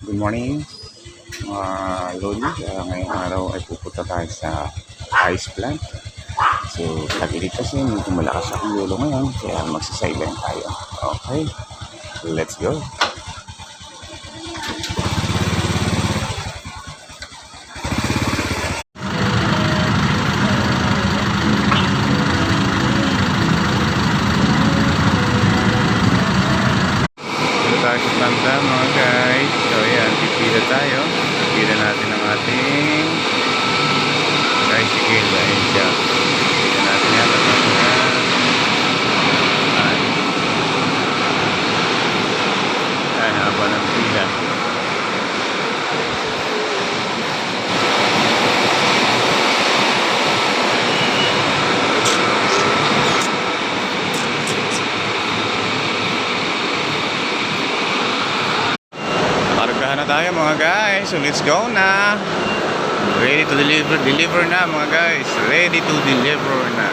Good morning, mga lodi. Ngayong araw ay pupunta tayo sa ice plant. So, tagilid kasi medyo malakas akong lolo ngayon, kaya magsasilent tayo. Okay, let's go. Dito tayo sa planta mga guys. So, yan, pipila tayo. Pipila natin ang ating tricycle. Ayan siya. Pipila natin yan. Ayan, haba ng pila. Kargahan na tayo mga guys. So let's go na. Ready to deliver na mga guys. Ready to deliver na.